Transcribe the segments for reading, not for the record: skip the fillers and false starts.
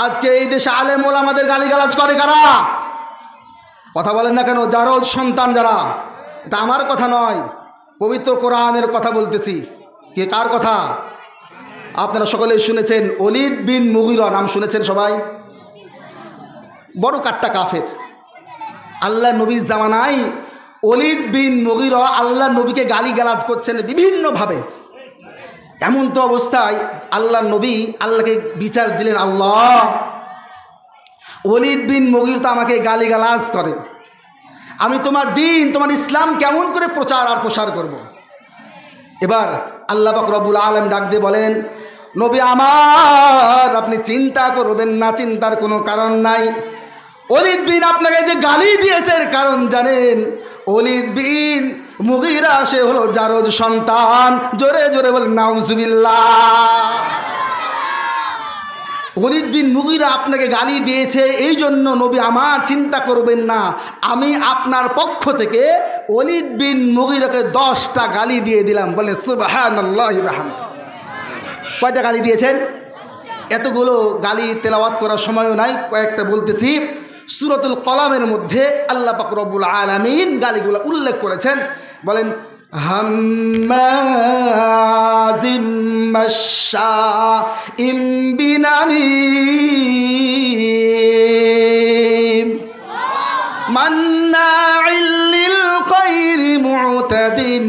আজকে এই দেশে আলেম ওলামাদের গালিগালাজ করে কারা? কথা বলেন না কেন? জারজ সন্তান যারা। এটা আমার কথা নয়, পবিত্র কোরআনের কথা বলতেছি। কে কার কথা? আপনারা সকলেই শুনেছেন, ওলিদ বিন মুগিরা নাম শুনেছেন সবাই। বড় কাট্টা কাফের। আল্লাহ নবীর জামানায় ওলিদ বিন মুগিরা আল্লাহ নবীকে গালিগালাজ করছেন বিভিন্নভাবে। এমন তো অবস্থায় আল্লাহ নবী আল্লাহকে বিচার দিলেন, আল্লাহ, ওলিদ বিন মুগিরা তো আমাকে গালিগালাজ করে, আমি তোমার দিন তোমার ইসলাম কেমন করে প্রচার আর প্রসার করব। এবার আল্লাহ পাক রব্বুল আলামিন ডাক দিয়ে বলেন, নবী আমার, আপনি চিন্তা করবেন না, চিন্তার কোনো কারণ নাই। ওলিদ বিন আপনাকে যে গালি দিয়েছে এর কারণ জানেন? ওলিদ বিন মুগিরা সে হলো জারজ সন্তান। জোরে জোরে বলেন নাউজুবিল্লাহ। ওলিদ বিন মুগিরা আপনাকে গালি দিয়েছে, এই জন্য নবী আমার চিন্তা করবেন না, আমি আপনার পক্ষ থেকে ওলিদ বিন মুগিরাকে 10টা গালি দিয়ে দিলাম। বলেন সুবহানাল্লাহি ওয়া বিহামদিহি। কয়টা গালি দিয়েছেন? এতগুলো গালি তেলাওয়াত করার সময়ও নাই, কয়েকটা বলতেছি। সূরাতুল কলামের মধ্যে আল্লাহ পাক রব্বুল আলামিন গালিগুলো উল্লেখ করেছেন। বলেন, হাম্মাজিম মাশশাইম বিনামিম মান্নাইল লিল খায়রি মু'তাদিন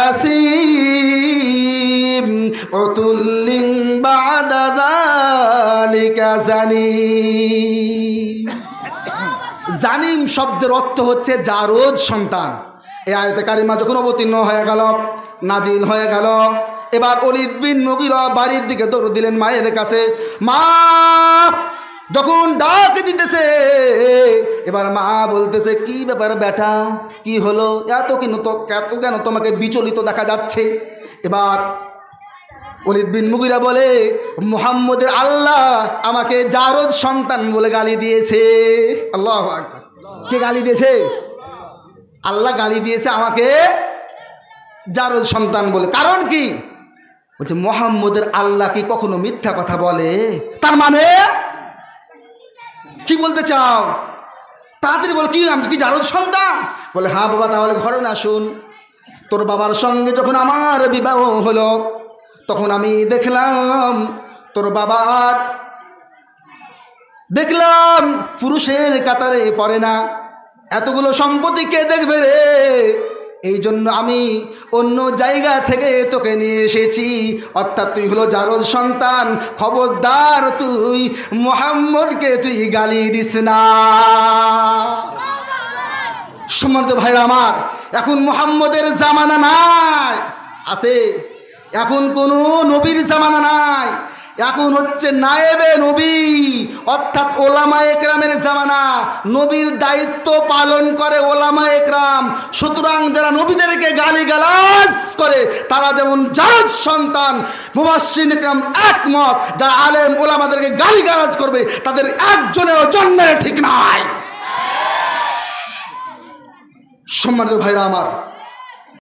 আসিম উতুল্লিন বা'দা যালিকা জানিম। জানিম শব্দের অর্থ হচ্ছে জারজ সন্তান। এই আয়াতে কারিমা যখন অবতীর্ণ হয়ে গেল, নাজিল হয়ে গেল, এবার ওলিদ বিন মুগিরা বাড়ির দিকে দৌড় দিলেন মায়ের কাছে। মা যখন ডাক দিতেছে, এবার মা বলতেছে, কি ব্যাপার বেটা, কি হলো, এত কেন তোমাকে বিচলিত দেখা যাচ্ছে? এবার ওলিদ বিন মুগিরা বলে, মুহাম্মদের আল্লাহ আমাকে জারজ সন্তান বলে গালি দিয়েছে। আল্লাহু আকবার। কে গালি দিয়েছে? আল্লাহ গালি দিয়েছে আমাকে জারজ সন্তান বলে। কারণ কি? বলছে, মুহাম্মদের আল্লাহ কি কখনো মিথ্যা কথা বলে? তার মানে কি বলতে চাও? তাড়াতাড়ি বল, কি আমি কি জারজ সন্তান? বলে, হ্যাঁ বাবা, তাহলে ঘরে না শুন। তোর বাবার সঙ্গে যখন আমার বিবাহ হলো, তখন আমি দেখলাম তোর বাবার পুরুষের কাতারে পড়ে না। এতগুলো সম্পত্তি কে দেখবে রে? এই জন্য আমি অন্য জায়গা থেকে তোকে নিয়ে এসেছি। অর্থাৎ তুই হলো জারজ সন্তান। খবরদার তুই মুহাম্মদকে তুই গালি দিস না। সম্মানিত ভাইরা আমার, এখন মুহাম্মদের জামানা নাই, আছে। এখন কোনো নবীর জামানা নাই, এখন হচ্ছে নায়েবে নবী, অর্থাৎ ওলামা একরামের জামানা। নবীর দায়িত্ব পালন করে ওলামা একরাম। সুতরাং যারা নবীদেরকে গালিগালাজ করে তারা যেমন জারজ সন্তান, মুফাসসিরিন একরাম একমত, যারা আলেম ওলামাদেরকে গালিগালাজ করবে তাদের একজনেরও জন্মের ঠিক নাই। সম্মানিত ভাইরা আমার,